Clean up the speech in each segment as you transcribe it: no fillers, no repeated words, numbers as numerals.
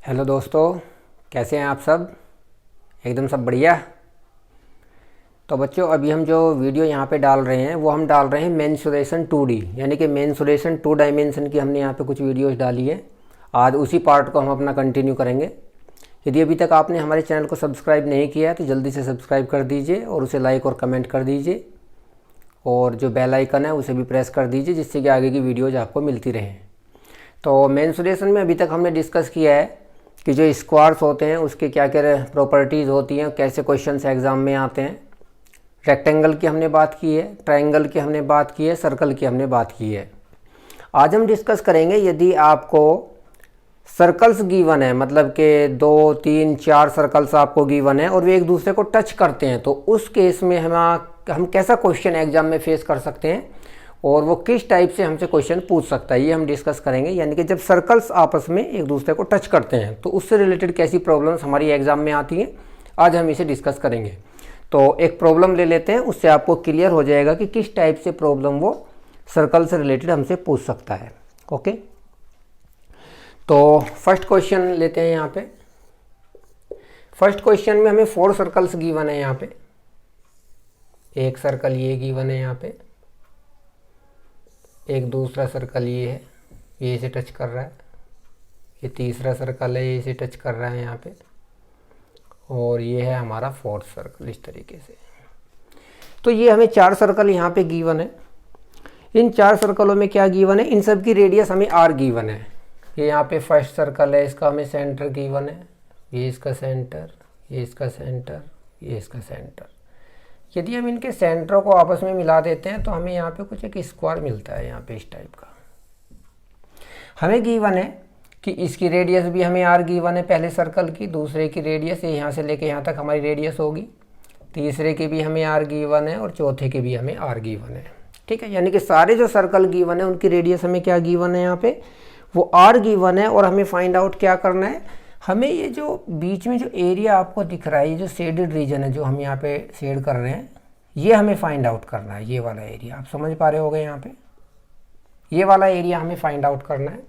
Hello दोस्तों, कैसे हैं आप सब। एकदम सब बढ़िया। तो बच्चों, अभी हम जो वीडियो यहाँ पे डाल रहे हैं वो हम डाल रहे हैं मेंसुरेशन 2D, यानी कि मेंसुरेशन 2 डायमेंशन की हमने यहाँ पे कुछ वीडियोस डाली है। आज उसी पार्ट को हम अपना कंटिन्यू करेंगे। यदि अभी तक आपने हमारे चैनल को सब्सक्राइब नहीं किया है तो जल्दी से सब्सक्राइब कर दीजिए और उसे लाइक और कमेंट कर दीजिए, और जो बेल आइकन है उसे भी प्रेस कर दीजिए, जिससे कि आगे की वीडियोज़ आपको मिलती रहें। तो मेंसुरेशन में अभी तक हमने डिस्कस किया है कि जो स्क्वायर्स होते हैं उसके क्या क्या प्रॉपर्टीज़ होती हैं, कैसे क्वेश्चंस एग्ज़ाम में आते हैं। रेक्टेंगल की हमने बात की है, ट्रायंगल की हमने बात की है, सर्कल की हमने बात की है। आज हम डिस्कस करेंगे यदि आपको सर्कल्स गिवन है, मतलब कि 2, 3, 4 सर्कल्स आपको गिवन है और वे एक दूसरे को टच करते हैं, तो उस केस में हम कैसा क्वेश्चन एग्जाम में फेस कर सकते हैं और वो किस टाइप से हमसे क्वेश्चन पूछ सकता है, ये हम डिस्कस करेंगे। यानी कि जब सर्कल्स आपस में एक दूसरे को टच करते हैं तो उससे रिलेटेड कैसी प्रॉब्लम्स हमारी एग्जाम में आती हैं, आज हम इसे डिस्कस करेंगे। तो एक प्रॉब्लम ले लेते हैं, उससे आपको क्लियर हो जाएगा कि किस टाइप से प्रॉब्लम वो सर्कल से रिलेटेड हमसे पूछ सकता है। ओके, तो फर्स्ट क्वेश्चन लेते हैं। यहाँ पे फर्स्ट क्वेश्चन में हमें 4 सर्कल्स गिवन है। यहाँ पे एक सर्कल ये गिवन है, यहाँ पे एक दूसरा सर्कल ये है, ये इसे टच कर रहा है, ये तीसरा सर्कल है, ये इसे टच कर रहा है यहाँ पे, और ये है हमारा 4th सर्कल। इस तरीके से तो ये हमें 4 सर्कल यहाँ पे गिवन है। इन 4 सर्कलों में क्या गिवन है, इन सब की रेडियस हमें r गिवन है। ये यहाँ पे फर्स्ट सर्कल है, इसका हमें सेंटर गिवन है, ये इसका सेंटर, ये इसका सेंटर, ये इसका सेंटर। यदि हम इनके सेंटरों को आपस में मिला देते हैं तो हमें यहाँ पे कुछ एक स्क्वायर मिलता है, यहाँ पे इस टाइप का। हमें गिवन है कि इसकी रेडियस भी हमें r गिवन है, पहले सर्कल की, दूसरे की रेडियस यहाँ से लेके यहाँ तक हमारी रेडियस होगी, तीसरे की भी हमें r गिवन है और चौथे की भी हमें r गिवन है। ठीक है, यानी कि सारे जो सर्कल गिवन है उनकी रेडियस हमें क्या गिवन है, यहाँ पे वो r गिवन है। और हमें फाइंड आउट क्या करना है, हमें ये जो बीच में जो एरिया आपको दिख रहा है, ये जो शेडेड रीजन है जो हम यहाँ पे शेड कर रहे हैं, ये हमें फाइंड आउट करना है। ये वाला एरिया आप समझ पा रहे होगे, यहाँ पे ये वाला एरिया हमें फाइंड आउट करना है।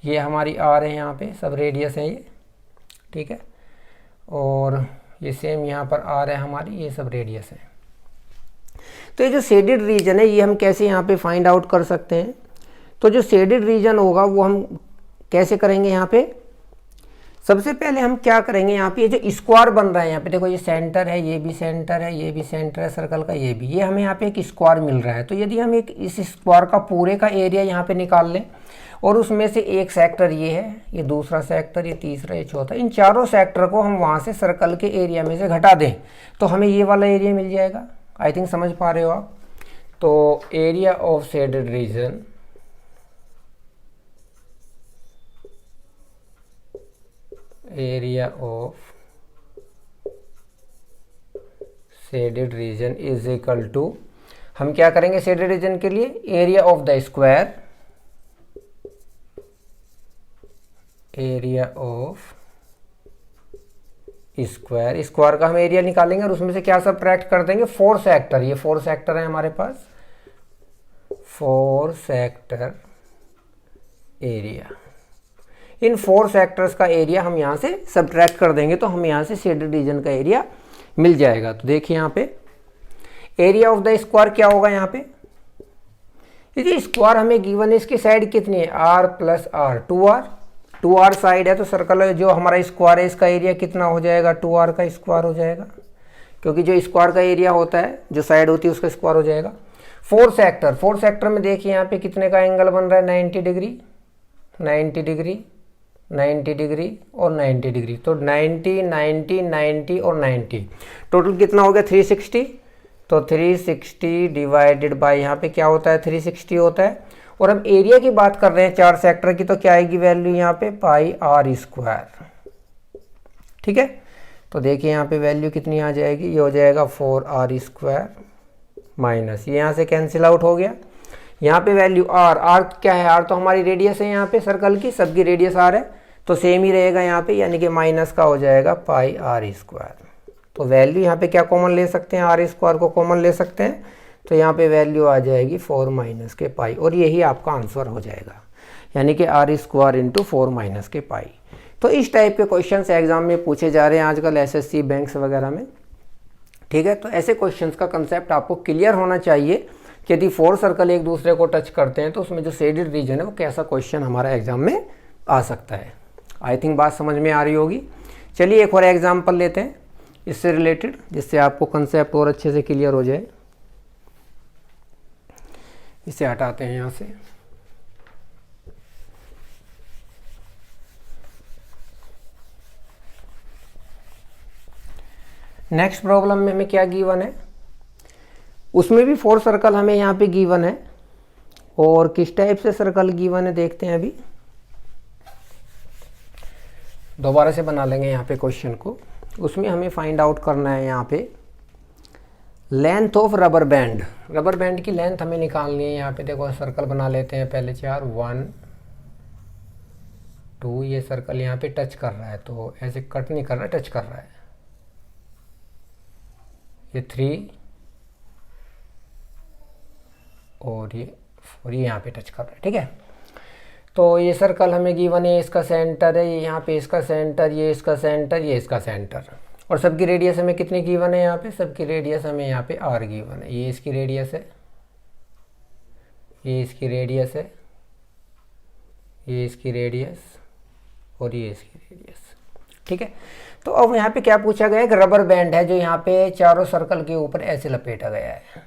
ये हमारी r है, यहाँ पे सब रेडियस है ये, ठीक है, और ये सेम यहाँ पर r है हमारी, ये सब रेडियस है। तो ये जो शेडेड रीजन है ये हम कैसे यहाँ पे फाइंड आउट कर सकते हैं। तो जो शेडेड रीजन होगा वो हम कैसे करेंगे, यहाँ पे सबसे पहले हम क्या करेंगे, यहाँ पे ये जो स्क्वायर बन रहा है, यहाँ पे देखो ये सेंटर है, ये भी सेंटर है, ये भी सेंटर है सर्कल का, ये भी, ये हमें यहाँ पे एक स्क्वायर मिल रहा है। तो यदि हम एक इस स्क्वायर का पूरे का एरिया यहाँ पे निकाल लें और उसमें से एक सेक्टर ये है, ये दूसरा सेक्टर, ये तीसरा, ये चौथा, इन चारों सेक्टर को हम वहाँ से सर्कल के एरिया में से घटा दें तो हमें ये वाला एरिया मिल जाएगा। आई थिंक समझ पा रहे हो आप। तो area of shaded region, area of shaded region is equal to, हम क्या करेंगे शेडेड रीजन के लिए, area of the square, area of square, square का हम एरिया निकालेंगे और उसमें से क्या सब्ट्रैक्ट कर देंगे, 4 सेक्टर। ये 4 सेक्टर है हमारे पास, 4 सेक्टर एरिया। इन 4 सेक्टर्स का एरिया हम यहाँ से सब्ट्रैक्ट कर देंगे तो हमें यहाँ से शेडेड रीजन का एरिया मिल जाएगा। तो देखिए यहाँ पे एरिया ऑफ द स्क्वायर क्या होगा, यहाँ पे ये स्क्वायर हमें गिवन है, इसकी साइड कितनी है, r plus r, 2r side है, तो सर्कल जो हमारा स्क्वायर है इसका एरिया कितना हो जाएगा, 2r का स्क्वायर हो जाएगा, क्योंकि जो स्क्वायर का एरिया होता है जो साइड होती है उसका स्क्वायर हो जाएगा। 4 सेक्टर में देखिए यहाँ पे कितने का एंगल बन रहा है, 90 डिग्री, 90 डिग्री, 90 डिग्री और 90 डिग्री। तो 90, 90, 90 और 90, टोटल कितना हो गया, 360। तो 360 डिवाइडेड बाय यहाँ पे क्या होता है, 360 होता है। और हम एरिया की बात कर रहे हैं 4 सेक्टर की, तो क्या आएगी वैल्यू यहाँ पे, पाई r स्क्वायर। ठीक है, तो देखिए यहाँ पे वैल्यू कितनी आ जाएगी, ये हो जाएगा 4r स्क्वायर माइनस, ये यहाँ से कैंसिल आउट हो गया। यहाँ पे वैल्यू r क्या है, r तो हमारी रेडियस है यहाँ पे सर्कल की, सबकी रेडियस r है, तो सेम ही रहेगा यहाँ पे, यानी कि माइनस का हो जाएगा पाई r स्क्वायर। तो वैल्यू यहाँ पे क्या कॉमन ले सकते हैं, r स्क्वायर को कॉमन ले सकते हैं, तो यहाँ पे वैल्यू आ जाएगी 4 माइनस के पाई, और यही आपका आंसर हो जाएगा, यानी कि r स्क्वायर इंटू 4 माइनस के पाई। तो इस टाइप के क्वेश्चन एग्जाम में पूछे जा रहे हैं आजकल एसएससी बैंक्स वगैरह में, ठीक है। तो ऐसे क्वेश्चंस का कंसेप्ट आपको क्लियर होना चाहिए कि यदि 4 सर्कल एक दूसरे को टच करते हैं तो उसमें जो शेडेड रीजन है वो कैसा क्वेश्चन हमारा एग्जाम में आ सकता है। आई थिंक बात समझ में आ रही होगी। चलिए एक और एग्जाम्पल लेते हैं इससे रिलेटेड, जिससे आपको कंसेप्ट और अच्छे से क्लियर हो जाए। इसे हटाते हैं यहाँ से। नेक्स्ट प्रॉब्लम में हमें क्या गिवन है, उसमें भी 4 सर्कल हमें यहाँ पे गिवन है, और किस टाइप से सर्कल गिवन है देखते हैं। अभी दोबारा से बना लेंगे यहाँ पे क्वेश्चन को। उसमें हमें फाइंड आउट करना है यहाँ पे length of rubber band. Rubber band की लेंथ हमें निकालनी है। यहाँ पे देखो सर्कल बना लेते हैं पहले 4, 1 2, ये सर्कल यहाँ पे टच कर रहा है, तो ऐसे कट नहीं कर रहा है, टच कर रहा है। ये 3 और ये 4, ये यहाँ पे टच कर रहा है, ठीक है। तो ये सर्कल हमें गिवन है, इसका सेंटर है, ये यहाँ पे इसका सेंटर, ये इसका सेंटर, ये इसका सेंटर, और सबकी रेडियस हमें कितनी गिवन है यहाँ पे, सबकी रेडियस हमें यहाँ पे r गिवन है। ये इसकी रेडियस है, ये इसकी रेडियस है, ये इसकी रेडियस, और ये इसकी रेडियस, ठीक है। तो अब यहाँ पे क्या पूछा गया है, एक रबर बैंड है जो यहाँ पे चारों सर्कल के ऊपर ऐसे लपेटा गया है।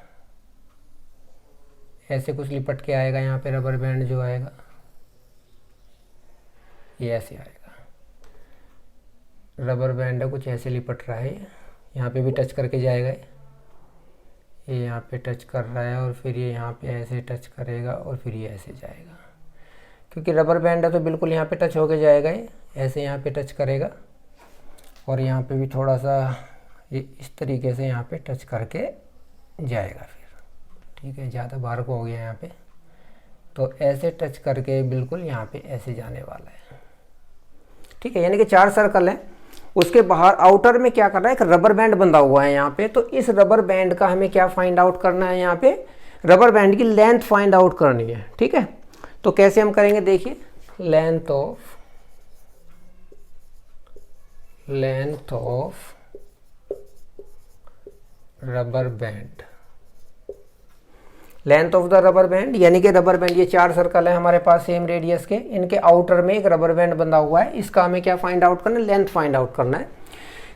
ऐसे कुछ लिपट के आएगा यहाँ पे रबर बैंड जो आएगा, ये ऐसे आएगा। रबर बैंड है कुछ ऐसे लिपट रहा है, यहाँ पे भी टच करके जाएगा, ये यहाँ पे टच कर रहा है, और फिर ये यहाँ पे ऐसे टच करेगा, और फिर ये ऐसे जाएगा। क्योंकि रबर बैंड है तो बिल्कुल यहाँ पे टच होके जाएगा, ये ऐसे यहाँ पे टच करेगा, और यहाँ पे भी थोड़ा सा ये इस तरीके से यहाँ पे टच करके जाएगा फिर, ठीक है। ज़्यादा बाहर को हो गया यहाँ पे, तो ऐसे टच करके बिल्कुल यहाँ पे ऐसे जाने वाला है, ठीक है। यानी कि 4 सर्कल हैं, उसके बाहर आउटर में क्या कर रहा है, एक रबर बैंड बंधा हुआ है यहाँ पे। तो इस रबर बैंड का हमें क्या फाइंड आउट करना है, यहाँ पे रबर बैंड की लेंथ फाइंड आउट करनी है, ठीक है। तो कैसे हम करेंगे देखिए, length of rubber band, length of the rubber band, यानी कि रबर बैंड, ये 4 सर्कल है हमारे पास सेम रेडियस के, इनके आउटर में एक रबर बैंड बंधा हुआ है, इसका हमें क्या फाइंड आउट करना है, लेंथ फाइंड आउट करना है।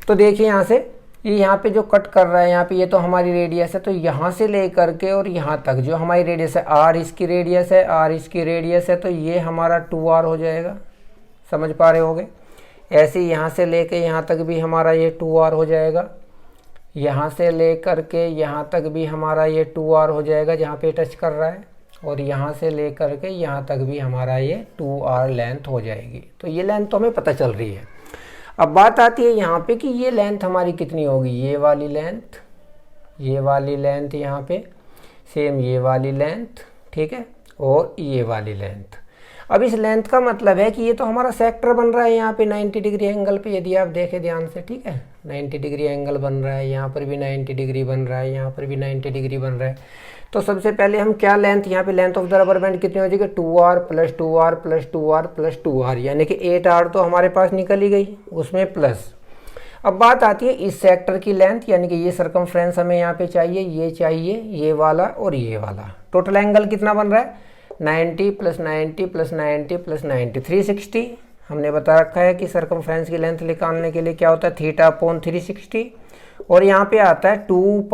तो देखिए यहाँ से ये यहाँ पे जो कट कर रहा है यहाँ पे, ये तो हमारी रेडियस है, तो यहाँ से लेकर के और यहाँ तक जो हमारी रेडियस है, r इसकी रेडियस है, r इसकी रेडियस है, तो ये हमारा 2r हो जाएगा। समझ पा रहे होगे। ऐसे यहाँ से लेके यहाँ तक भी हमारा ये 2r हो जाएगा, यहाँ से लेकर के यहाँ तक भी हमारा ये 2r हो जाएगा जहाँ पे टच कर रहा है, और यहाँ से लेकर के यहाँ तक भी हमारा ये 2r लेंथ हो जाएगी। तो ये लेंथ तो हमें पता चल रही है। अब बात आती है यहाँ पे कि ये लेंथ हमारी कितनी होगी, ये वाली लेंथ यहाँ पे, सेम ये वाली लेंथ, ठीक है, और ये वाली लेंथ। अब इस लेंथ का मतलब है कि ये तो हमारा सेक्टर बन रहा है यहाँ पे 90 डिग्री एंगल पे, यदि आप देखें ध्यान से, ठीक है। 90 डिग्री एंगल बन रहा है, यहाँ पर भी 90 डिग्री बन रहा है, यहाँ पर भी 90 डिग्री बन रहा है। तो सबसे पहले हम क्या लेंथ, यहाँ पे length of the rubber band कितनी हो जाएगी, 2r plus 2r plus 2r plus 2r, यानी कि 8r तो हमारे पास निकल ही गई, उसमें प्लस। अब बात आती है इस सेक्टर की लेंथ, यानी कि ये सर्कमफ्रेंस हमें यहाँ पे चाहिए, ये वाला और ये वाला। टोटल एंगल कितना बन रहा है, 90 प्लस 90 प्लस 90 प्लस 90, 360। हमने बता रखा है कि सर्कमफ्रेंस की लेंथ निकालने के लिए क्या होता है, थीटा अपॉन 360, और यहाँ पे आता है 2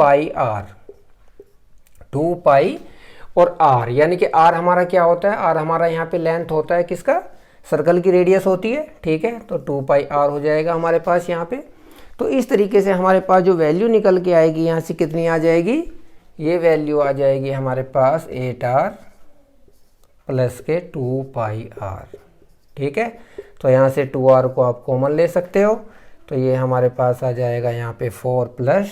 पाई और r, यानी कि r हमारा क्या होता है, r हमारा यहाँ पे लेंथ होता है किसका, सर्कल की रेडियस होती है, ठीक है। तो 2 पाई r हो जाएगा हमारे पास यहाँ पे। तो इस तरीके से हमारे पास जो वैल्यू निकल के आएगी यहाँ से कितनी आ जाएगी, ये वैल्यू आ जाएगी हमारे पास 8r प्लस के 2 पाई r, ठीक है। तो यहाँ से 2r को आप कॉमन ले सकते हो, तो ये हमारे पास आ जाएगा यहाँ पे 4 प्लस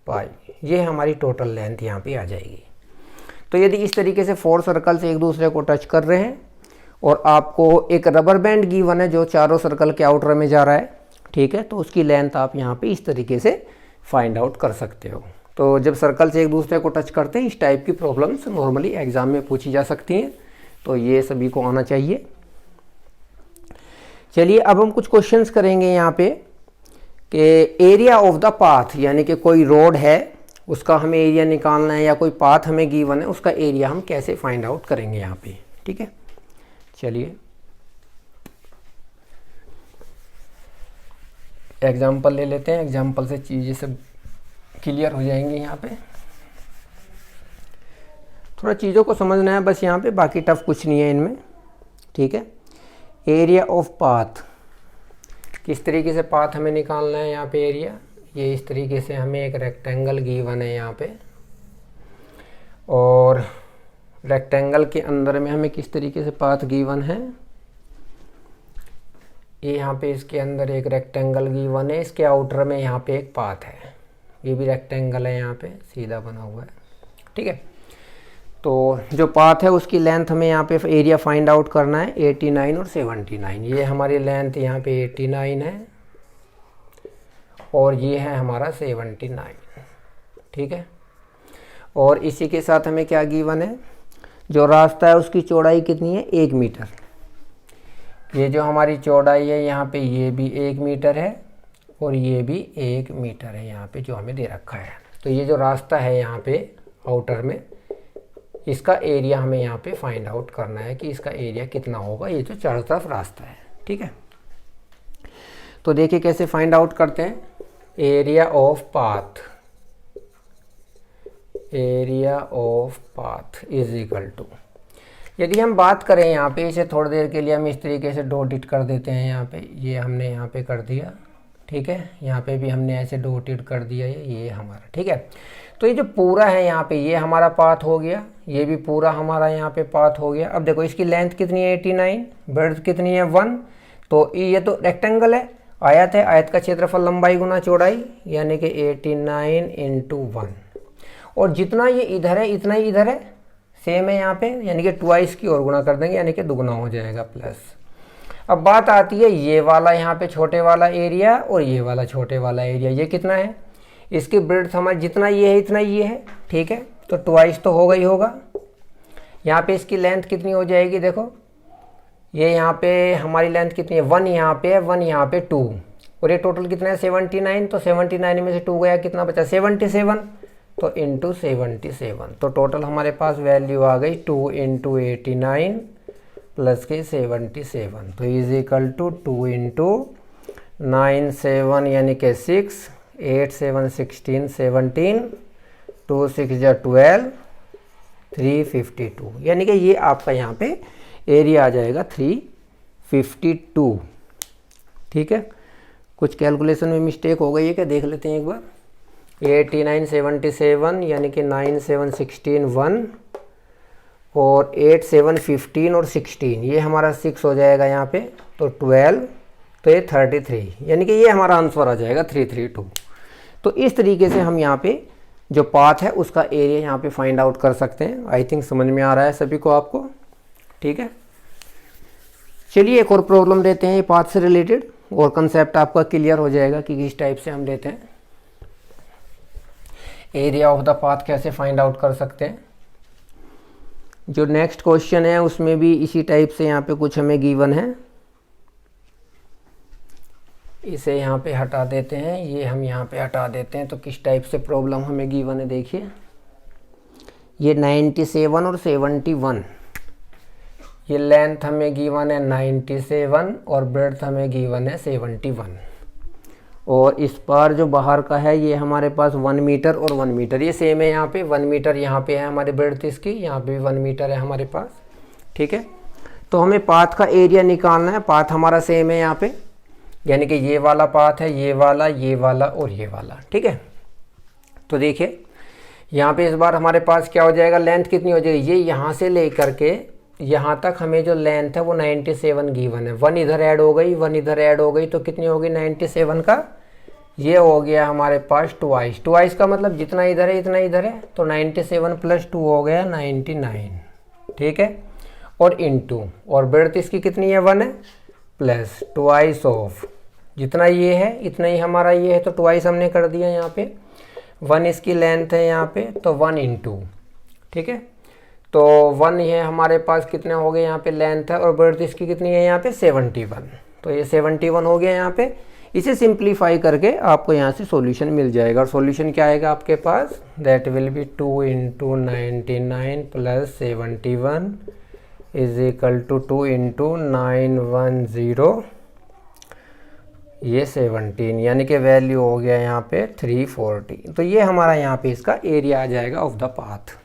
पाई, ये हमारी टोटल लेंथ यहाँ पे आ जाएगी। तो यदि इस तरीके से 4 सर्कल से एक दूसरे को टच कर रहे हैं और आपको एक रबर बैंड गिवन है जो चारों सर्कल के आउटर में जा रहा है, ठीक है, तो उसकी लेंथ आप यहाँ पे इस तरीके से फाइंड आउट कर सकते हो। तो जब सर्कल से एक दूसरे को टच करते हैं, इस टाइप की प्रॉब्लम्स नॉर्मली एग्जाम में पूछी जा सकती हैं, तो ये सभी को आना चाहिए। चलिए अब हम कुछ क्वेश्चंस करेंगे यहाँ पे कि एरिया ऑफ द पाथ, यानी कि कोई रोड है उसका हमें एरिया निकालना है या कोई पाथ हमें गिवन है उसका एरिया हम कैसे फाइंड आउट करेंगे यहाँ पे। ठीक है, चलिए एग्जाम्पल ले लेते हैं, एग्जाम्पल से चीज़ें सब क्लियर हो जाएंगी। यहाँ पे थोड़ा चीज़ों को समझना है बस यहाँ पे, बाकी टफ कुछ नहीं है इनमें। ठीक है, एरिया ऑफ पाथ, किस तरीके से पाथ हमें निकालना है यहाँ पे एरिया, ये इस तरीके से हमें एक रेक्टेंगल गिवन है यहाँ पे, और रेक्टेंगल के अंदर में हमें किस तरीके से पाथ गिवन है, ये यहाँ पे इसके अंदर एक रेक्टेंगल गिवन है, इसके आउटर में यहाँ पे एक पाथ है, ये भी रेक्टेंगल है यहाँ पे सीधा बना हुआ है। ठीक है, तो जो पाथ है उसकी लेंथ हमें यहाँ पे एरिया फाइंड आउट करना है 89 और 79। ये हमारी लेंथ यहाँ पे 89 है और ये है हमारा 79। ठीक है, और इसी के साथ हमें क्या गिवन है, जो रास्ता है उसकी चौड़ाई कितनी है 1 मीटर। ये जो हमारी चौड़ाई है यहाँ पे ये भी 1 मीटर है और ये भी 1 मीटर है यहाँ पे जो हमें दे रखा है। तो ये जो रास्ता है यहाँ पे आउटर में, इसका एरिया हमें यहाँ पे फाइंड आउट करना है कि इसका एरिया कितना होगा, ये जो चारों तरफ रास्ता है। ठीक है, तो देखिए कैसे फाइंड आउट करते हैं। Area of path, area of path is equal to, यदि हम बात करें यहाँ पे, इसे थोड़ी देर के लिए हम इस तरीके से डॉट इट कर देते हैं यहाँ पे, ये हमने यहाँ पे कर दिया। ठीक है, यहाँ पे भी हमने ऐसे डॉट इट कर दिया, ये हमारा। ठीक है, तो ये जो पूरा है यहाँ पे ये हमारा पाथ हो गया, ये भी पूरा हमारा यहाँ पे पाथ हो गया। अब देखो इसकी लेंथ कितनी है 89, ब्रेड्थ कितनी है 1, तो ये तो रेक्टेंगल है, आयत है, आयत का क्षेत्रफल लंबाई गुना चौड़ाई, यानी कि 89 इंटू 1, और जितना ये इधर है इतना ही इधर है, सेम है यहाँ पे, यानी कि ट्वाइस की ओर गुना कर देंगे, यानी कि दुगना हो जाएगा प्लस। अब बात आती है ये वाला यहाँ पे छोटे वाला एरिया और ये वाला छोटे वाला एरिया, ये कितना है, इसकी ब्रेड्थ हमारा जितना ये है इतना ये है। ठीक है, तो ट्वाइस तो होगा ही होगा। यहाँ पे इसकी लेंथ कितनी हो जाएगी, देखो ये यहाँ पे हमारी लेंथ कितनी है 1 यहाँ पे है, 1 यहाँ पे 2, और ये टोटल कितना है 79, तो 79 में से 2 गया, कितना बचा 77, तो इंटू 77, तो टोटल हमारे पास वैल्यू आ गई 2 इंटू 89 प्लस के 77, तो इज इक्वल टू 2 इंटू 9 7 यानी कि 6, 8 7 16 17, 2 6 जा 12, 352, यानी कि ये आपका यहाँ पे एरिया आ जाएगा 352। ठीक है, कुछ कैलकुलेशन में मिस्टेक हो गई है क्या, देख लेते हैं एक बार। 89 77 यानी कि 9 7 16 1, और 8 7 15 और 16, ये हमारा 6 हो जाएगा यहाँ पे, तो 12, तो ये 33, यानी कि ये हमारा आंसर आ जाएगा 332। तो इस तरीके से हम यहाँ पे जो पाथ है उसका एरिया यहाँ पे फाइंड आउट कर सकते हैं। आई थिंक समझ में आ रहा है सभी को आपको। ठीक है, चलिए एक और प्रॉब्लम लेते हैं पाथ से रिलेटेड, और कंसेप्ट आपका क्लियर हो जाएगा कि किस टाइप से हम लेते हैं, एरिया ऑफ द पाथ कैसे फाइंड आउट कर सकते हैं। जो नेक्स्ट क्वेश्चन है उसमें भी इसी टाइप से यहाँ पे कुछ हमें गिवन है, इसे यहाँ पे हटा देते हैं, ये हम यहाँ पे हटा देते हैं। तो किस टाइप से प्रॉब्लम हमें गिवन है देखिए, ये 97 और 71, ये लेंथ हमें गिवन है 97 और ब्रेड्थ हमें गिवन है 71, और इस पार जो बाहर का है ये हमारे पास 1 मीटर और 1 मीटर, ये सेम है यहाँ पे 1 मीटर यहाँ पे है हमारे ब्रेड्थ इसकी, यहाँ पे भी 1 मीटर है हमारे पास। ठीक है, तो हमें पाथ का एरिया निकालना है, पाथ हमारा सेम है यहाँ पे, यानी कि ये वाला पाथ है, ये वाला और ये वाला। ठीक है, तो देखिए यहाँ पे इस बार हमारे पास क्या हो जाएगा, लेंथ कितनी हो जाएगी, ये यहाँ से लेकर के यहाँ तक हमें जो लेंथ है वो 97 गिवन है, 1 इधर ऐड हो गई 1 इधर ऐड हो गई, तो कितनी होगी 97 का, ये हो गया हमारे पास ट्वाइस का मतलब जितना इधर है इतना इधर है, तो 97 प्लस 2 हो गया 99। ठीक है, और इनटू, और ब्रेड्थ इसकी कितनी है 1 है, प्लस ट्वाइस ऑफ जितना ये है इतना ही हमारा ये है, तो ट्वाइस हमने कर दिया यहाँ पे, 1 इसकी लेंथ है यहाँ पे, तो 1 इंटू। ठीक है, तो 1 ये हमारे पास कितने हो गए यहाँ पे लेंथ है, और ब्रेड्थ इसकी कितनी है यहाँ पे 71। तो ये 71 हो गया यहाँ पे। इसे सिंप्लीफाई करके आपको यहाँ से सॉल्यूशन मिल जाएगा, और सॉल्यूशन क्या आएगा आपके पास, that will be 2 into 99 plus 71 is equal to 2 into 910 ये 17, यानी कि वैल्यू हो गया यहाँ पे 340। तो ये हमारा यहाँ पे इसका एरिया आ जाएगा ऑफ द पाथ।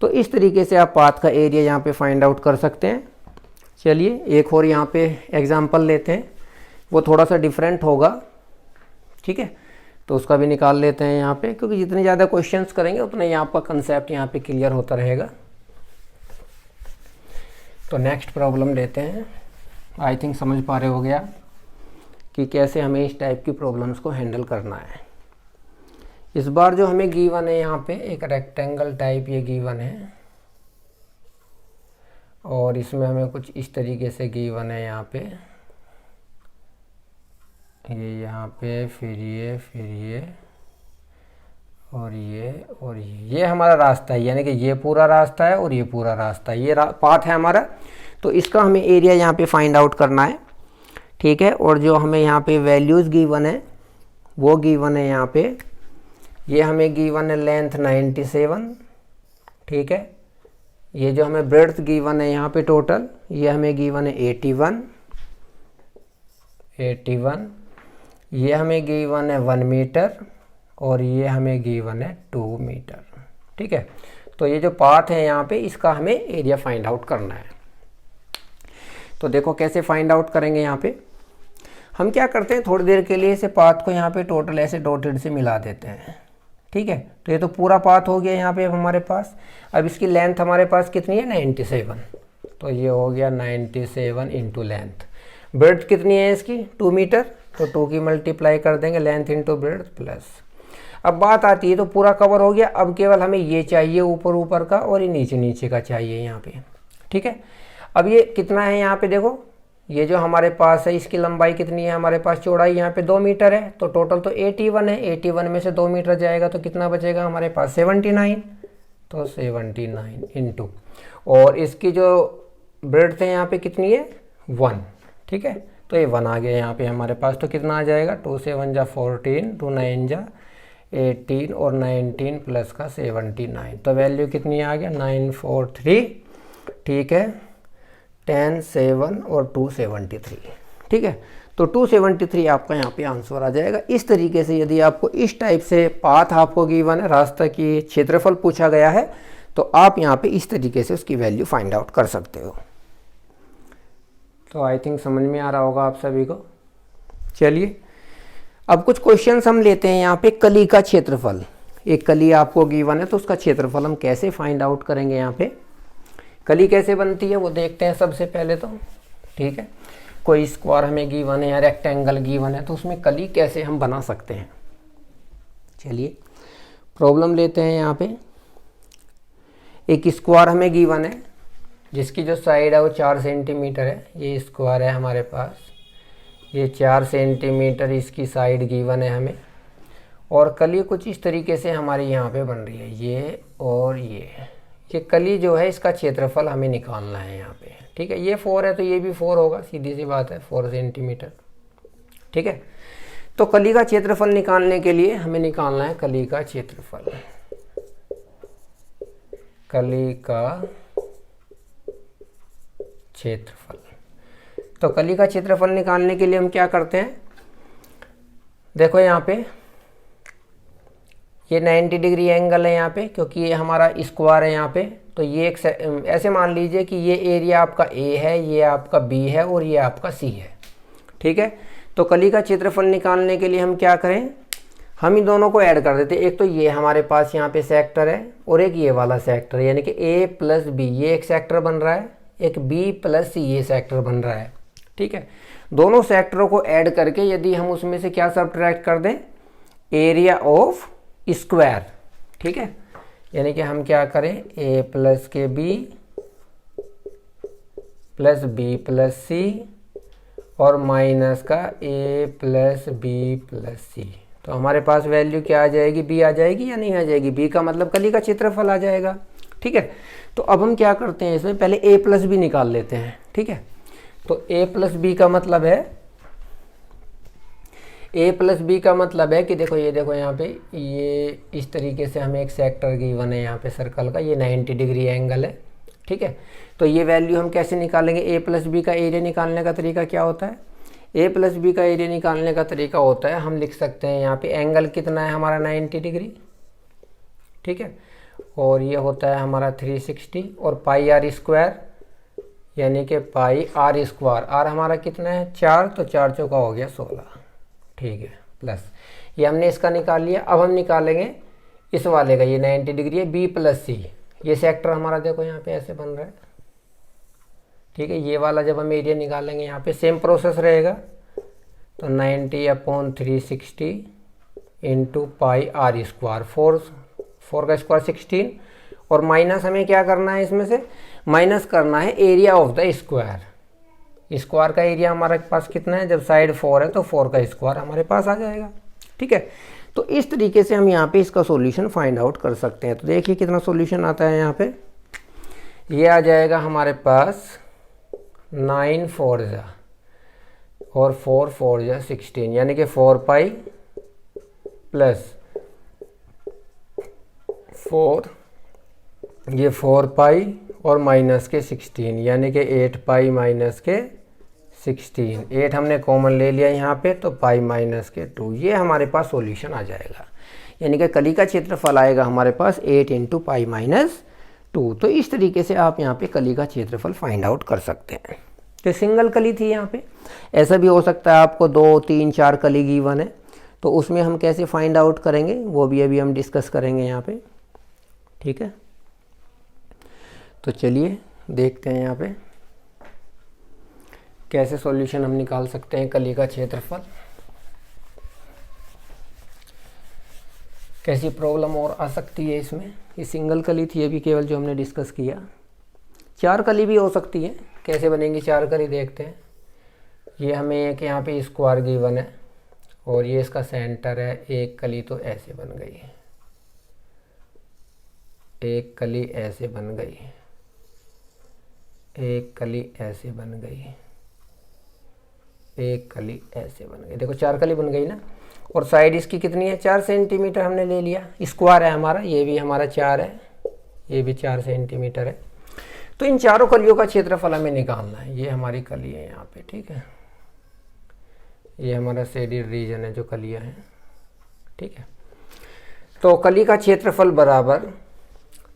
तो इस तरीके से आप पाथ का एरिया यहाँ पे फाइंड आउट कर सकते हैं। चलिए एक और यहाँ पे एग्जांपल लेते हैं, वो थोड़ा सा डिफरेंट होगा, ठीक है, तो उसका भी निकाल लेते हैं यहाँ पे, क्योंकि जितने ज़्यादा क्वेश्चंस करेंगे उतना ही आपका कंसेप्ट यहाँ पे क्लियर होता रहेगा। तो नेक्स्ट प्रॉब्लम लेते हैं। आई थिंक समझ पा रहे हो गया कि कैसे हमें इस टाइप की प्रॉब्लम्स को हैंडल करना है। इस बार जो हमें गिवन है यहाँ पे एक रेक्टेंगल टाइप ये गिवन है, और इसमें हमें कुछ इस तरीके से गिवन है यहाँ पे, ये यहाँ पे, फिर ये और ये हमारा रास्ता है, यानी कि ये पूरा रास्ता है और ये पूरा रास्ता है, ये पाथ है हमारा। तो इसका हमें एरिया यहाँ पे फाइंड आउट करना है, ठीक है। और जो हमें यहाँ पे वैल्यूज़ गिवन है वो गिवन है यहाँ पे, ये हमें गिवन है लेंथ 97, ठीक है। ये जो हमें ब्रेड्थ गिवन है यहाँ पे टोटल, ये हमें गिवन है 81, ये हमें गिवन है 1 मीटर, और ये हमें गिवन है 2 मीटर, ठीक है। तो ये जो पाथ है यहाँ पे इसका हमें एरिया फाइंड आउट करना है। तो देखो कैसे फाइंड आउट करेंगे। यहाँ पे हम क्या करते हैं, थोड़ी देर के लिए इसे पाथ को यहाँ पे टोटल ऐसे डॉटेड से मिला देते हैं, ठीक है। तो ये तो पूरा पाथ हो गया यहाँ पे हमारे पास। अब इसकी लेंथ हमारे पास कितनी है, 97, तो ये हो गया 97 इंटू लेंथ। ब्रेड्थ कितनी है इसकी, 2 मीटर, तो 2 की मल्टीप्लाई कर देंगे, लेंथ इंटू ब्रेड्थ प्लस। अब बात आती है, तो पूरा कवर हो गया, अब केवल हमें ये चाहिए ऊपर का, और ये नीचे का चाहिए यहाँ पे, ठीक है। अब ये कितना है यहाँ पे देखो, ये जो हमारे पास है इसकी लंबाई कितनी है हमारे पास, चौड़ाई यहाँ पे 2 मीटर है, तो टोटल तो 81 है, 81 में से 2 मीटर जाएगा तो कितना बचेगा हमारे पास 79, तो 79 इंटू, और इसकी जो ब्रेड्थ है यहाँ पे कितनी है 1, ठीक है। तो ये 1 आ गया यहाँ पे हमारे पास, तो कितना आ जाएगा 2 से 1 जा 14, 2 9 जा 18 और 19 प्लस का 79, तो वैल्यू कितनी आ गया 943, ठीक है। 10, 7 और 273, ठीक है। तो 273 आपका यहाँ पे आंसर आ जाएगा। इस तरीके से यदि आपको इस टाइप से पाथ आपको गिवन है, रास्ता की क्षेत्रफल पूछा गया है, तो आप यहाँ पे इस तरीके से उसकी वैल्यू फाइंड आउट कर सकते हो। तो आई थिंक समझ में आ रहा होगा आप सभी को। चलिए अब कुछ क्वेश्चंस हम लेते हैं यहाँ पे। कली का क्षेत्रफल, एक कली आपको गिवन है तो उसका क्षेत्रफल हम कैसे फाइंड आउट करेंगे। यहाँ पे कली कैसे बनती है वो देखते हैं सबसे पहले तो, ठीक है। कोई स्क्वायर हमें गिवन है या रेक्टेंगल गिवन है तो उसमें कली कैसे हम बना सकते हैं। चलिए प्रॉब्लम लेते हैं। यहाँ पे एक स्क्वायर हमें गिवन है जिसकी जो साइड है वो 4 सेंटीमीटर है। ये स्क्वायर है हमारे पास, ये 4 सेंटीमीटर इसकी साइड गिवन है हमें, और कली कुछ इस तरीके से हमारी यहाँ पे बन रही है, ये और ये कली जो है इसका क्षेत्रफल हमें निकालना है यहाँ पे, ठीक है। ये 4 है तो ये भी 4 होगा, सीधी सी बात है, 4 सेंटीमीटर, ठीक है। तो कली का क्षेत्रफल निकालने के लिए हमें निकालना है कली का क्षेत्रफल। कली का क्षेत्रफल, तो कली का क्षेत्रफल निकालने के लिए हम क्या करते हैं, देखो यहाँ पे ये 90 डिग्री एंगल है यहाँ पे, क्योंकि ये हमारा स्क्वायर है यहाँ पे। तो ये एक ऐसे मान लीजिए कि ये एरिया आपका ए है, ये आपका बी है और ये आपका सी है, ठीक है। तो कली का क्षेत्रफल निकालने के लिए हम क्या करें, हम इन दोनों को ऐड कर देते हैं। एक तो ये हमारे पास यहाँ पे सेक्टर है और एक ये वाला सेक्टर, यानी कि ए प्लस बी ये एक सेक्टर बन रहा है, एक बी प्लस सी ये सेक्टर बन रहा है, ठीक है। दोनों सेक्टरों को ऐड करके यदि हम उसमें से क्या सब्ट्रैक्ट कर दें, एरिया ऑफ स्क्वायर, ठीक है। यानी कि हम क्या करें, ए प्लस के बी प्लस बी प्लस सी और माइनस का ए प्लस बी प्लस सी। तो हमारे पास वैल्यू क्या आ जाएगी, बी आ जाएगी या नहीं आ जाएगी, बी का मतलब कली का क्षेत्रफल आ जाएगा, ठीक है। तो अब हम क्या करते हैं, इसमें पहले ए प्लस बी निकाल लेते हैं, ठीक है। तो a प्लस बी का मतलब है, a प्लस बी का मतलब है कि देखो ये देखो यहाँ पे ये इस तरीके से हमें एक सेक्टर गिवन है यहाँ पे सर्कल का, ये 90 डिग्री एंगल है, ठीक है। तो ये वैल्यू हम कैसे निकालेंगे, a प्लस बी का एरिया निकालने का तरीका क्या होता है, a प्लस बी का एरिया निकालने का तरीका होता है, हम लिख सकते हैं यहाँ पे एंगल कितना है हमारा 90 डिग्री, ठीक है, और ये होता है हमारा 360 और पाई आर स्क्वायर, यानी कि पाई आर स्क्वायर, आर हमारा कितना है 4, तो 4 चौका हो गया 16, ठीक है, प्लस ये हमने इसका निकाल लिया। अब हम निकालेंगे इस वाले का, ये 90 डिग्री है, बी प्लस सी, ये सेक्टर हमारा देखो यहाँ पे ऐसे बन रहा है, ठीक है। ये वाला जब हम एरिया निकालेंगे यहाँ पे सेम प्रोसेस रहेगा, तो 90/360 इंटू पाई आर स्क्वायर, 4 का स्क्वायर 16, और माइनस हमें क्या करना है, इसमें से माइनस करना है area of the square. Square का एरिया हमारे पास कितना है, जब साइड 4 है तो 4 का स्क्वायर हमारे पास आ जाएगा, ठीक है। तो इस तरीके से हम यहाँ पे इसका सॉल्यूशन फाइंड आउट कर सकते हैं। तो देखिए कितना सॉल्यूशन आता है यहाँ पे, ये आ जाएगा हमारे पास 9 4 जा और 4 4 जा 16, यानी कि 4 पाई प्लस 4, ये 4 पाई और माइनस के 16, यानी कि 8 पाई माइनस के 16, 8 हमने कॉमन ले लिया यहाँ पे, तो पाई माइनस के 2, ये हमारे पास सॉल्यूशन आ जाएगा। यानी कि कली का क्षेत्रफल आएगा हमारे पास 8 इंटू पाई माइनस 2। तो इस तरीके से आप यहाँ पे कली का क्षेत्रफल फाइंड आउट कर सकते हैं। तो सिंगल कली थी यहाँ पे, ऐसा भी हो सकता है आपको 2 3 4 कली गिवन है, तो उसमें हम कैसे फाइंड आउट करेंगे वो भी अभी हम डिस्कस करेंगे यहाँ पे, ठीक है। तो चलिए देखते हैं यहाँ पे कैसे सॉल्यूशन हम निकाल सकते हैं कली का क्षेत्रफल। कैसी प्रॉब्लम और आ सकती है इसमें, ये सिंगल कली थी अभी केवल जो हमने डिस्कस किया, 4 कली भी हो सकती है। कैसे बनेंगी 4 कली देखते हैं। ये हमें एक यहाँ पे स्क्वायर गिवन है और ये इसका सेंटर है, एक कली तो ऐसे बन गई, एक कली ऐसे बन गई, एक कली ऐसे बन गई, एक कली ऐसे बन गई, देखो 4 कली बन गई ना। और साइड इसकी कितनी है, 4 सेंटीमीटर हमने ले लिया, स्क्वायर है हमारा, ये भी हमारा 4 है, ये भी 4 सेंटीमीटर है। तो इन चारों कलियों का क्षेत्रफल हमें निकालना है। ये हमारी कली है यहाँ पे, ठीक है, ये हमारा शेडेड रीजन है जो कलियाँ हैं, ठीक है। तो कली का क्षेत्रफल बराबर,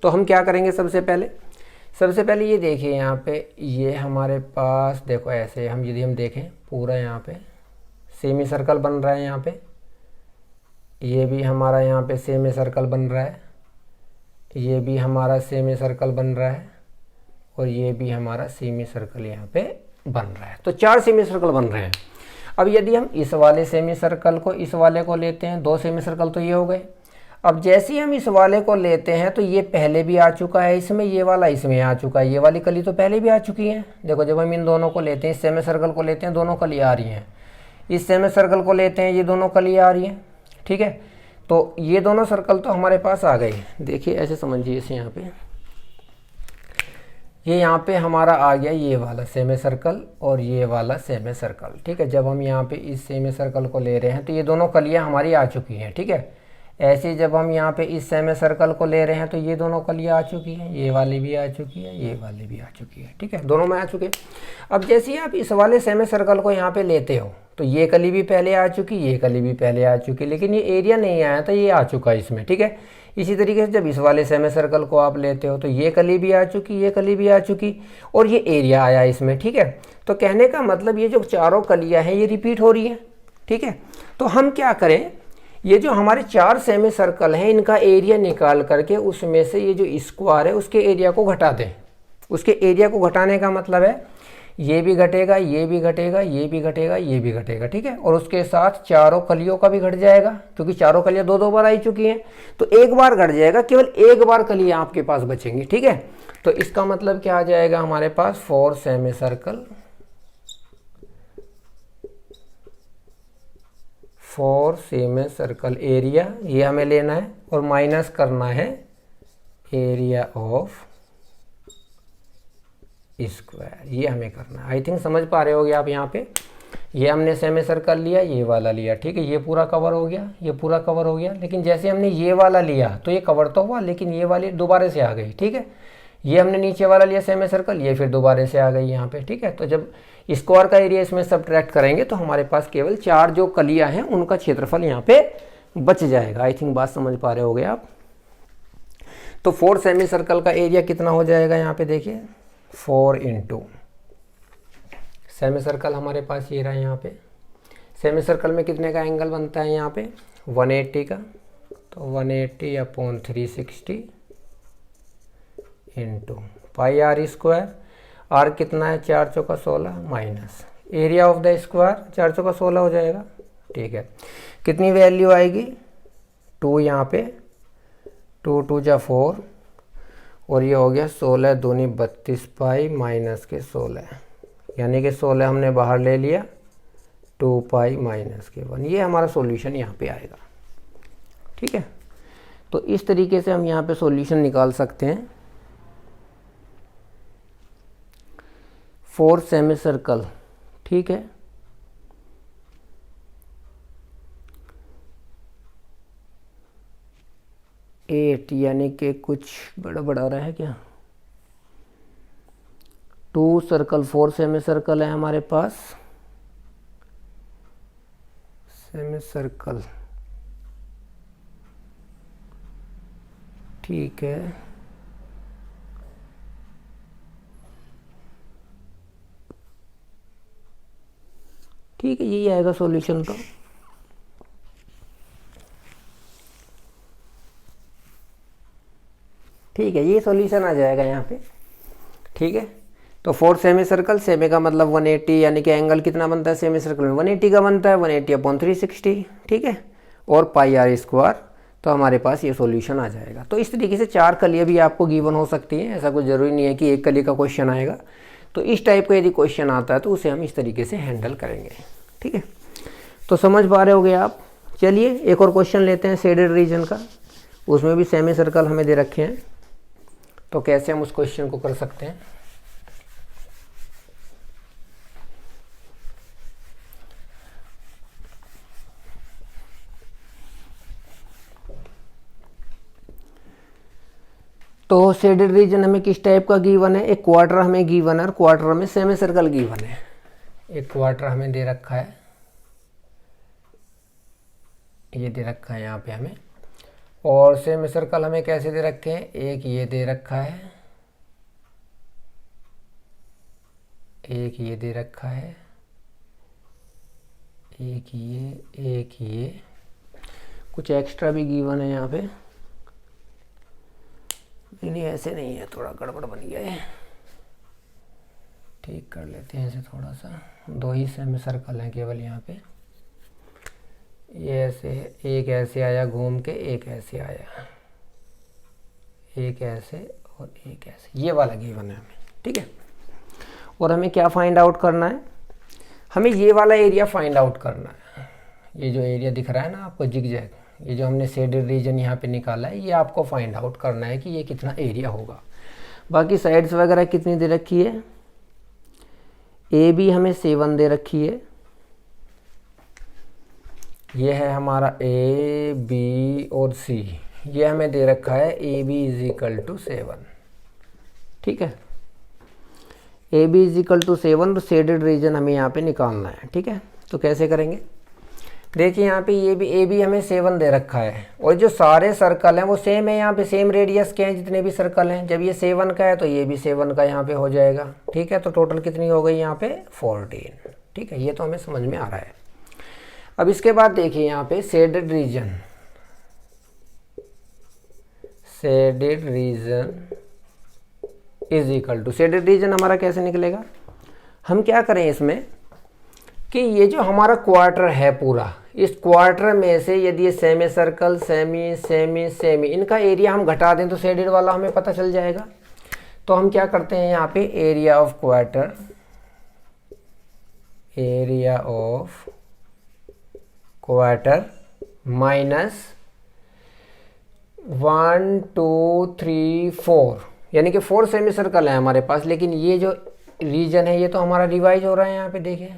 तो हम क्या करेंगे सबसे पहले ये देखिए यहाँ पे, ये हमारे पास देखो ऐसे हम यदि हम देखें पूरा यहाँ पे सेमी सर्कल बन रहा है, यहाँ पे ये भी हमारा यहाँ पे सेमी सर्कल बन रहा है, ये भी हमारा सेमी सर्कल बन रहा है, और ये भी हमारा सेमी सर्कल यहाँ पे बन रहा है। तो 4 सेमी सर्कल बन रहे हैं। अब यदि हम इस वाले सेमी सर्कल को इस वाले को लेते हैं, 2 सेमी सर्कल तो ये हो गए। अब जैसे ही हम इस वाले को लेते हैं तो ये पहले भी आ चुका है इसमें, ये वाला इसमें आ चुका है, ये वाली कली तो पहले भी आ चुकी है। देखो जब हम इन दोनों को लेते हैं, इस सेमी सर्कल को लेते हैं, दोनों कली आ रही हैं, इस सेमी सर्कल को लेते हैं, ये दोनों कली आ रही हैं, ठीक है। तो ये दोनों सर्कल तो हमारे पास आ गए। देखिए ऐसे समझिए इसे, यहाँ पे ये यहाँ पे हमारा आ गया ये वाला सेमी सर्कल और ये वाला सेमी सर्कल, ठीक है। जब हम यहाँ पे इस सेमी सर्कल को ले रहे हैं तो ये दोनों कलियाँ हमारी आ चुकी हैं, ठीक है। ऐसे जब हम यहाँ पे इस सेमी सर्कल को ले रहे हैं तो ये दोनों कलियाँ आ चुकी हैं, ये वाली भी आ चुकी है, ये वाली भी आ चुकी है, ठीक है, दोनों में आ चुके हैं। अब जैसे ही आप इस वाले सेमी सर्कल को यहाँ पे लेते हो तो ये कली भी पहले आ चुकी, ये कली भी पहले आ चुकी, लेकिन ये एरिया नहीं आया था, ये आ चुका है इसमें, ठीक है। इसी तरीके से जब इस वाले सेमी सर्कल को आप लेते हो तो ये कली भी आ चुकी, ये कली भी आ चुकी, और ये एरिया आया इसमें, ठीक है। तो कहने का मतलब ये जो चारों कलियाँ हैं ये रिपीट हो रही हैं, ठीक है। तो हम क्या करें, ये जो हमारे 4 सेमी सर्कल हैं इनका एरिया निकाल करके उसमें से ये जो स्क्वायर है उसके एरिया को घटा दें। उसके एरिया को घटाने का मतलब है ये भी घटेगा, ये भी घटेगा, ये भी घटेगा, ये भी घटेगा, ठीक है। और उसके साथ चारों कलियों का भी घट जाएगा, क्योंकि चारों कलियां 2-2 बार आई चुकी हैं, तो एक बार घट जाएगा, केवल एक बार कलियां आपके पास बचेंगी, ठीक है। तो इसका मतलब क्या आ जाएगा हमारे पास, 4 semi circle, 4 semi circle area, ये हमें लेना है, और माइनस करना है एरिया ऑफ स्क्वायर, ये हमें करना है। आई थिंक समझ पा रहे होगे आप यहाँ पे। ये हमने सेमी सर्कल लिया, ये वाला लिया, ठीक है, ये पूरा कवर हो गया, ये पूरा कवर हो गया। लेकिन जैसे हमने ये वाला लिया तो ये कवर तो हुआ, लेकिन ये वाली दोबारा से आ गई, ठीक है। ये हमने नीचे वाला लिया सेमी सर्कल, ये फिर दोबारा से आ गई यहाँ पे, ठीक है। तो जब स्क्वायर का एरिया इसमें सब्ट्रैक्ट करेंगे तो हमारे पास केवल 4 जो कलियाँ हैं उनका क्षेत्रफल यहाँ पे बच जाएगा। आई थिंक बात समझ पा रहे होगे आप। तो 4 सेमी सर्कल का एरिया कितना हो जाएगा यहाँ पे देखिए, 4 इंटू सेमी सर्कल हमारे पास ये रहा यहाँ पे। सेमी सर्कल में कितने का एंगल बनता है यहाँ पे, 180 का। तो 180 upon 360 into pi r square. R कितना है, 4 चौका 16 minus area of the square, 4 चौका 16 हो जाएगा, ठीक है। कितनी वैल्यू आएगी, 2 यहाँ पे, 2 2 जा 4 और ये हो गया 16 दूनी 32 पाई माइनस के 16, यानी कि 16 हमने बाहर ले लिया, 2 पाई माइनस के 1। ये हमारा सॉल्यूशन यहाँ पे आएगा, ठीक है। तो इस तरीके से हम यहाँ पे सॉल्यूशन निकाल सकते हैं। 4 सेमी सर्कल, ठीक है, एट, यानी कि कुछ गड़बड़ आ रहा है क्या, 2 सर्कल, 4 सेमी सर्कल है हमारे पास, सेमी सर्कल, ठीक है। ठीक है, यही आएगा सॉल्यूशन। तो ठीक है, ये सॉल्यूशन आ जाएगा यहाँ पे, ठीक है। तो 4 सेमी सर्कल, सेमी का मतलब 180, यानी कि एंगल कितना बनता है सेमी सर्कल में, 180 का बनता है, 180 अपॉन 360, ठीक है, और पाई आर स्क्वायर। तो हमारे पास ये सॉल्यूशन आ जाएगा। तो इस तरीके से 4 कलियाँ भी आपको गिवन हो सकती हैं, ऐसा कुछ ज़रूरी नहीं है कि एक कली का क्वेश्चन आएगा। तो इस टाइप का यदि क्वेश्चन आता है तो उसे हम इस तरीके से हैंडल करेंगे, ठीक है। तो समझ पा रहे होगे आप। चलिए एक और क्वेश्चन लेते हैं शेडेड रीजन का, उसमें भी सेमी सर्कल हमें दे रखे हैं। तो कैसे हम उस क्वेश्चन को कर सकते हैं। तो शेडेड रीजन हमें किस टाइप का गिवन है, एक क्वार्टर हमें गिवन है और क्वार्टर में सेमी सर्कल गिवन है। एक क्वार्टर हमें दे रखा है, ये दे रखा है यहाँ पे हमें, और सेमी सर्कल हमें कैसे दे रखे हैं, एक ये दे रखा है, एक ये दे रखा है, एक ये, कुछ एक्स्ट्रा भी गिवन है यहाँ पे। नहीं ऐसे नहीं है, थोड़ा गड़बड़ बन गया है, ठीक कर लेते हैं इसे थोड़ा सा। 2 ही सेमी सर्कल हैं केवल यहाँ पे, ये ऐसे, एक ऐसे आया घूम के, एक ऐसे आया, एक ऐसे और एक ऐसे, ये वाला गिवन है हमें, ठीक है। और हमें क्या फाइंड आउट करना है, हमें ये वाला एरिया फाइंड आउट करना है। ये जो एरिया दिख रहा है ना आपको जिगजैग, ये जो हमने शेडेड रीजन यहाँ पे निकाला है, ये आपको फाइंड आउट करना है कि ये कितना एरिया होगा। बाकी साइड्स वगैरह कितनी दे रखी है, ए बी हमें 7 दे रखी है, ये है हमारा ए बी और सी, ये हमें दे रखा है A B is equal to 7, ठीक है। A B is equal to 7 और शेडेड रीजन हमें यहाँ पे निकालना है, ठीक है। तो कैसे करेंगे, देखिए यहाँ पे ये भी ए बी हमें 7 दे रखा है, और जो सारे सर्कल हैं वो सेम है, यहाँ पे सेम रेडियस के हैं जितने भी सर्कल हैं। जब ये 7 का है तो ये भी 7 का यहाँ पे हो जाएगा, ठीक है। तो टोटल कितनी हो गई यहाँ पे 14, ठीक है। ये तो हमें समझ में आ रहा है। अब इसके बाद देखिए यहाँ पे shaded region, shaded region is equal to, shaded region हमारा कैसे निकलेगा, हम क्या करें इसमें कि ये जो हमारा क्वार्टर है पूरा, इस क्वार्टर में से यदि ये semi circle, semi semi semi, इनका एरिया हम घटा दें तो शेडेड वाला हमें पता चल जाएगा। तो हम क्या करते हैं यहाँ पे, area of quarter, area of quarter minus 1 2 3 4, यानी कि 4 सेमी सर्कल है हमारे पास, लेकिन ये जो रीजन है ये तो हमारा रिवाइज हो रहा है। यहाँ पे देखिए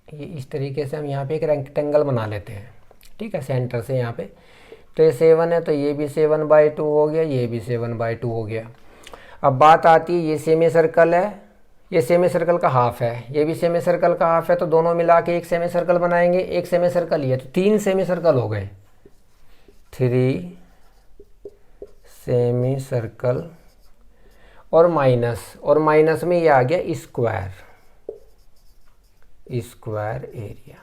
ये इस तरीके से हम यहाँ पे एक रेक्टेंगल बना लेते हैं, ठीक है, सेंटर से यहाँ पे। तो ये 7 है तो ये भी 7/2 हो गया, ये भी 7/2 हो गया। अब बात आती है ये सेमी सर्कल है, ये सेमी सर्कल का हाफ है, ये भी सेमी सर्कल का हाफ है, तो दोनों मिला के एक सेमी सर्कल बनाएंगे। एक सेमी सर्कल ये तो 3 सेमी सर्कल हो गए, 3 सेमी सर्कल और माइनस में ये आ गया स्क्वायर एरिया।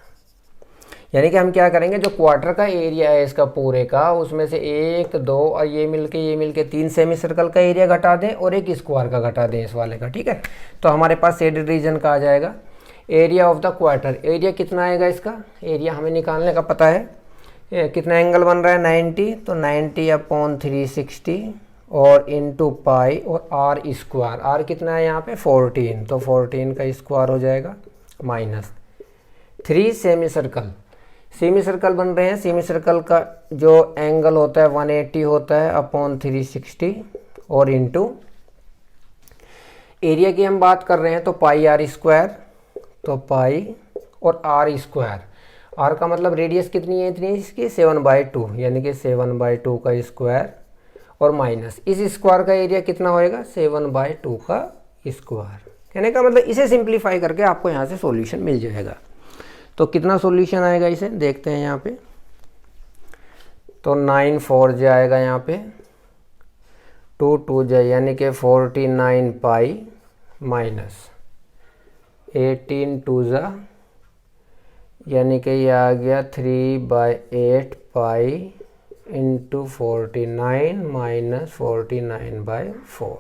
यानी कि हम क्या करेंगे, जो क्वार्टर का एरिया है इसका पूरे का, उसमें से 1 2 और ये मिलके 3 सेमी सर्कल का एरिया घटा दें और एक स्क्वायर का घटा दें इस वाले का, ठीक है। तो हमारे पास शेडेड रीजन का आ जाएगा area of the quarter. Area कितना आएगा इसका, एरिया हमें निकालने का पता है। कितना एंगल बन रहा है 90, तो 90/360 और इंटू पाई और आर स्क्वायर। आर कितना है यहाँ पे 14, तो 14 का स्क्वायर हो जाएगा माइनस 3 सेमी सर्कल बन रहे हैं। सेमी सर्कल का जो एंगल होता है 180 होता है /360 और इंटू एरिया की हम बात कर रहे हैं तो पाई आर स्क्वायर, तो पाई और आर स्क्वायर। आर का मतलब रेडियस कितनी है, इतनी इसकी 7/2, यानी कि 7/2 का स्क्वायर और माइनस इस स्क्वायर का एरिया कितना होएगा 7/2 का स्क्वायर। कहने का मतलब इसे सिंप्लीफाई करके आपको यहाँ से सॉल्यूशन मिल जाएगा। तो कितना सॉल्यूशन आएगा इसे देखते हैं यहाँ पे। तो 9 4 जाएगा यहाँ पे, 2 2 जाए यानी कि 49 पाई माइनस 18 2 जा यानी कि ये आ गया 3/8 पाई इंटू 49 माइनस 49/4।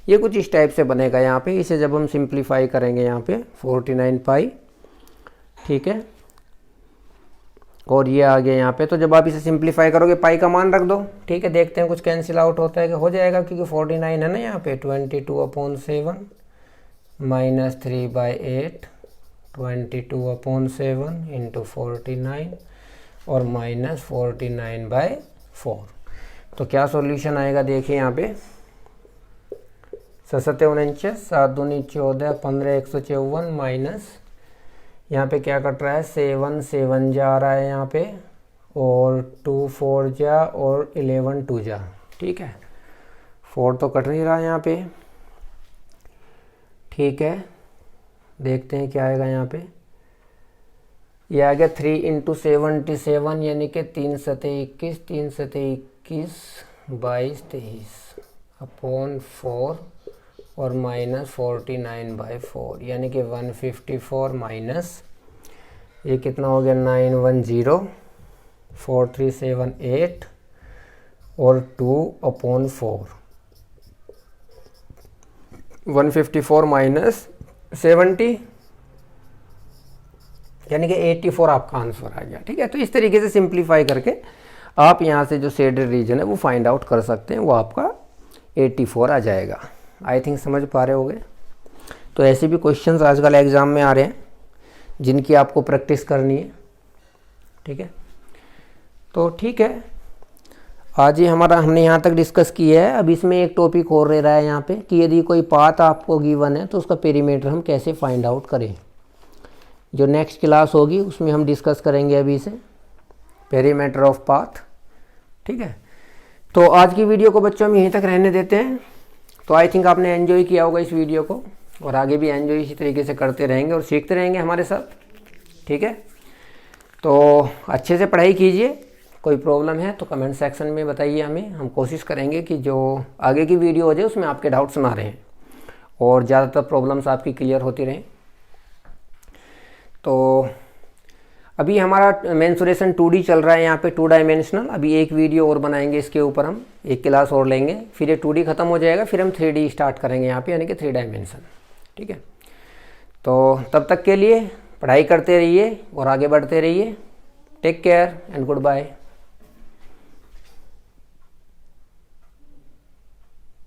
ये कुछ इस टाइप से बनेगा यहाँ पे। इसे जब हम सिंप्लीफाई करेंगे यहाँ पे 49 पाई, ठीक है, और ये आ गया यहाँ पे। तो जब आप इसे सिंप्लीफाई करोगे पाई का मान रख दो, ठीक है, देखते हैं कुछ कैंसिल आउट होता है कि हो जाएगा, क्योंकि 49 है ना यहाँ पे। 22/7 माइनस 3/8 22/7 इंटू 49 और माइनस 49/4। तो क्या सॉल्यूशन आएगा देखिए यहाँ पे, 7 49 7 दूनी 14 15 154 माइनस यहाँ पे क्या कट रहा है 7 7 जा रहा है यहाँ पे, और 2 4 जा और 11 2 जा, ठीक है, 4 तो कट नहीं रहा यहाँ पे, ठीक है। देखते हैं क्या आएगा यहाँ पे। ये आ गया 3 इंटू 77 यानी कि 3 7 21 3 7 21 22 23 अपॉन 4 और माइनस 49/4 यानी कि 154 माइनस ये कितना हो गया 910 4378 और 2/4 154 माइनस 70 यानी कि 84 आपका आंसर आ गया, ठीक है। तो इस तरीके से सिंप्लीफाई करके आप यहाँ से जो शेडेड रीजन है वो फाइंड आउट कर सकते हैं, वो आपका 84 आ जाएगा। आई थिंक समझ पा रहे होगे। तो ऐसे भी क्वेश्चंस आजकल एग्ज़ाम में आ रहे हैं जिनकी आपको प्रैक्टिस करनी है, ठीक है। तो ठीक है, आज ये हमने यहाँ तक डिस्कस किया है। अब इसमें एक टॉपिक और रह रहा है यहाँ पे कि यदि कोई पाथ आपको गिवन है तो उसका पेरीमीटर हम कैसे फाइंड आउट करें। जो नेक्स्ट क्लास होगी उसमें हम डिस्कस करेंगे अभी इसे, पेरीमीटर ऑफ पाथ, ठीक है। तो आज की वीडियो को बच्चों हम यहीं तक रहने देते हैं। तो आई थिंक आपने एंजॉय किया होगा इस वीडियो को, और आगे भी एंजॉय इसी तरीके से करते रहेंगे और सीखते रहेंगे हमारे साथ, ठीक है। तो अच्छे से पढ़ाई कीजिए। कोई प्रॉब्लम है तो कमेंट सेक्शन में बताइए हमें, हम कोशिश करेंगे कि जो आगे की वीडियो हो जाए उसमें आपके डाउट्स ना रहें और ज़्यादातर प्रॉब्लम्स आपकी क्लियर होती रहें। तो अभी हमारा मेंसुरेशन 2D चल रहा है यहाँ पे, 2 डायमेंशनल। अभी एक वीडियो और बनाएंगे इसके ऊपर, हम एक क्लास और लेंगे, फिर ये 2D ख़त्म हो जाएगा, फिर हम 3D स्टार्ट करेंगे यहाँ पे, यानी कि 3 डायमेंशन, ठीक है। तो तब तक के लिए पढ़ाई करते रहिए और आगे बढ़ते रहिए। Take care and good bye.